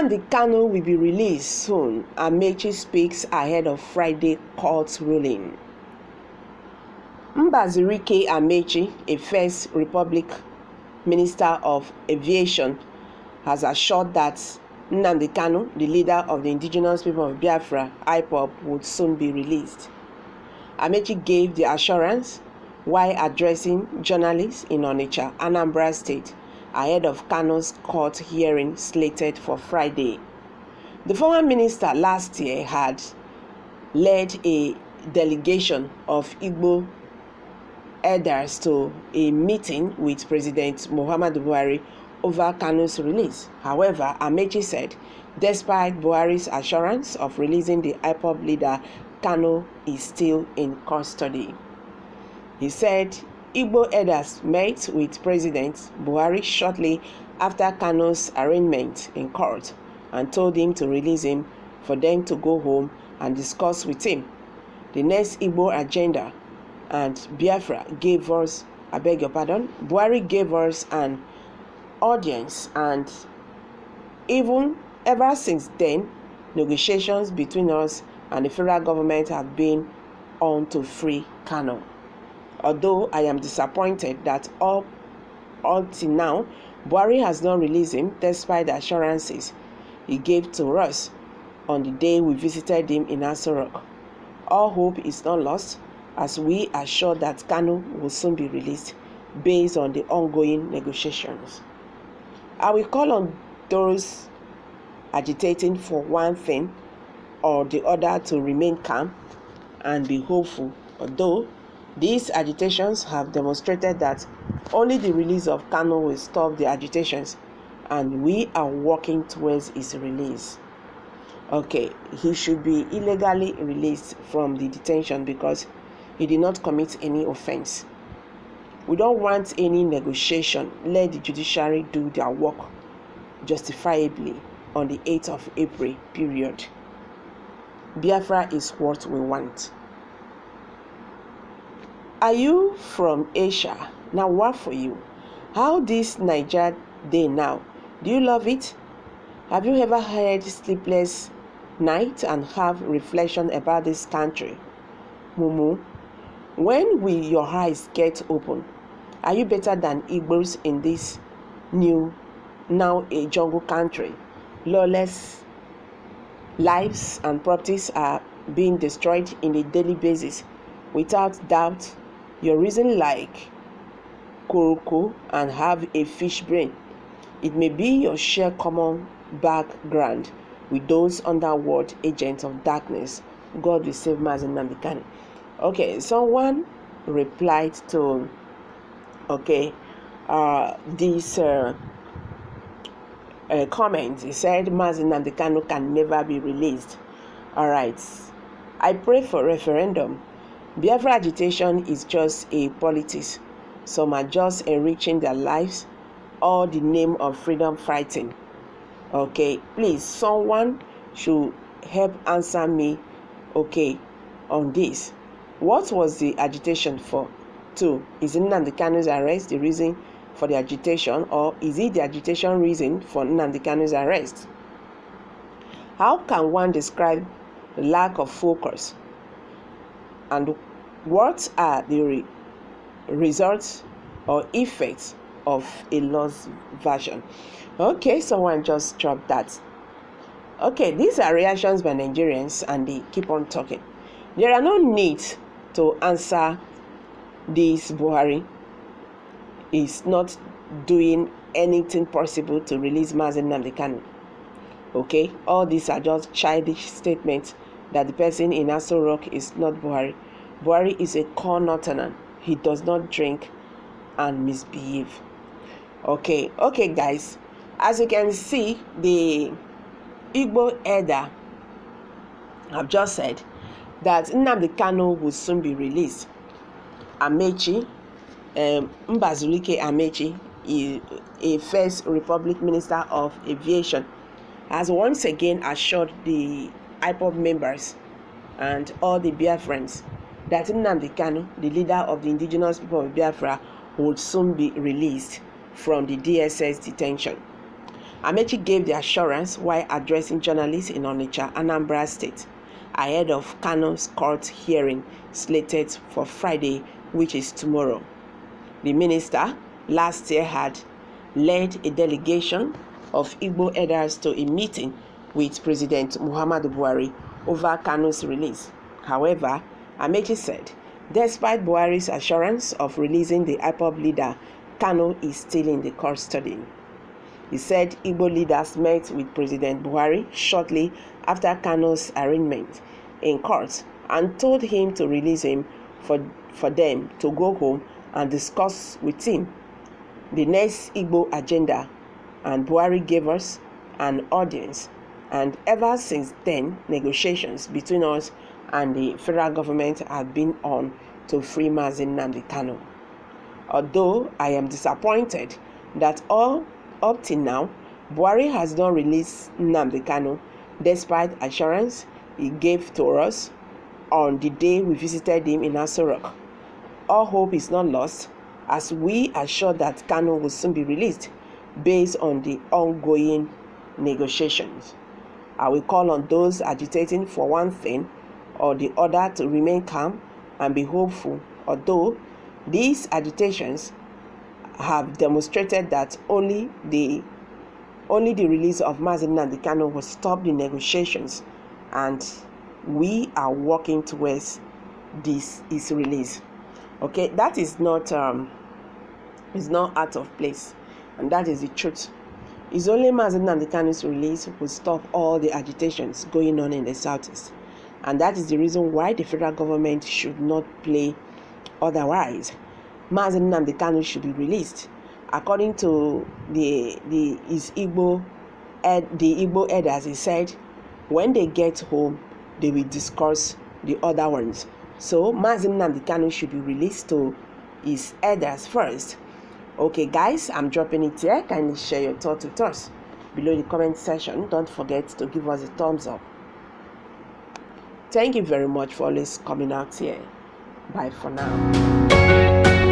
Nnamdi Kanu will be released soon. Amaechi speaks ahead of Friday court ruling. Mbazirike Amaechi, a First Republic Minister of Aviation, has assured that Nnamdi Kanu, the leader of the indigenous people of Biafra, IPOB, would soon be released. Amaechi gave the assurance while addressing journalists in Onitsha, Anambra State, ahead of Kanu's court hearing slated for Friday. The former minister last year had led a delegation of Igbo elders to a meeting with President Muhammadu Buhari over Kanu's release. However, Amaechi said, despite Buhari's assurance of releasing the IPOB leader, Kanu is still in custody. He said Igbo elders met with President Buhari shortly after Kanu's arraignment in court and told him to release him for them to go home and discuss with him the next Igbo agenda. And Biafra gave us, Buhari gave us an audience, and even ever since then, negotiations between us and the federal government have been on to free Kanu. Although I am disappointed that up till now, Buhari has not released him despite the assurances he gave to us on the day we visited him in Aso Rock. All hope is not lost, as we are sure that Kanu will soon be released based on the ongoing negotiations. I will call on those agitating for one thing or the other to remain calm and be hopeful, although these agitations have demonstrated that only the release of Kanu will stop the agitations, and we are working towards his release. Okay, he should be illegally released from the detention because he did not commit any offense. We don't want any negotiation. Let the judiciary do their work justifiably on the 8th of April, period. Biafra is what we want. Are you from Asia? Now what for you? How this Niger day now? Do you love it? Have you ever had sleepless night and have reflection about this country? Mumu, when will your eyes get open? Are you better than Igbos in this now a jungle country? Lawless lives and properties are being destroyed in a daily basis. Without doubt, you reason like Kuroko and have a fish brain. It may be your share common background with those underworld agents of darkness. God will save Mazi Nnamdi Kanu. Okay, someone replied to this comment. He said Mazi Nnamdi Kanu can never be released. All right, I pray for referendum. Biafra agitation is just a politics. Some are just enriching their lives, all the name of freedom fighting. Okay, please, someone should help answer me, on this. What was the agitation for? 2. Is Nnamdi Kanu's arrest the reason for the agitation, or is it the agitation reason for Nnamdi Kanu's arrest? How can one describe the lack of focus? And what are the results or effects of a lost version? Okay, someone just dropped that. Okay, these are reactions by Nigerians and they keep on talking. There are no need to answer this. Buhari is not doing anything possible to release Mazi Nnamdi Kanu. Okay, all these are just childish statements that the person in Aso Rock is not Buhari. Buhari is a co-northerner. He does not drink and misbehave. Okay, guys. As you can see, the Igbo elder have just said that Nnamdi Kanu will soon be released. Amaechi, Mbazirike Amaechi, a First Republic Minister of Aviation, has once again assured the IPOB members and all the Biafrans that Nnamdi Kanu, the leader of the indigenous people of Biafra, would soon be released from the DSS detention. Amaechi gave the assurance while addressing journalists in Onitsha, Anambra State, ahead of Kanu's court hearing slated for Friday, which is tomorrow. The minister last year had led a delegation of Igbo elders to a meeting with President Muhammadu Buhari over Kanu's release. However, Amaechi said, despite Buhari's assurance of releasing the IPOB leader, Kanu is still in the custody. He said Igbo leaders met with President Buhari shortly after Kanu's arraignment in court and told him to release him for them to go home and discuss with him the next Igbo agenda, and Buhari gave us an audience, and ever since then negotiations between us and the federal government have been on to free Mazi Nnamdi Kanu. Although I am disappointed that up till now, Buhari has not released Nnamdi Kanu, despite assurance he gave to us on the day we visited him in Aso Rock. All hope is not lost, as we are sure that Kanu will soon be released based on the ongoing negotiations. I will call on those agitating for one thing or the other to remain calm and be hopeful, although these agitations have demonstrated that only the release of Mazi Nnamdi Kanu will stop the negotiations, and we are working towards his release. Okay, that is not out of place, and that is the truth. It's only Mazi Nnamdi Kanu's release will stop all the agitations going on in the southeast, and that is the reason why the federal government should not play otherwise. Mazi Nnamdi Kanu should be released. According to the Igbo elders, he said when they get home they will discuss the other ones. So Mazi Nnamdi Kanu should be released to his elders first. Okay guys, I'm dropping it here. Kindly share your thoughts with us below the comment section. Don't forget to give us a thumbs up. Thank you very much for always coming out here. Bye for now.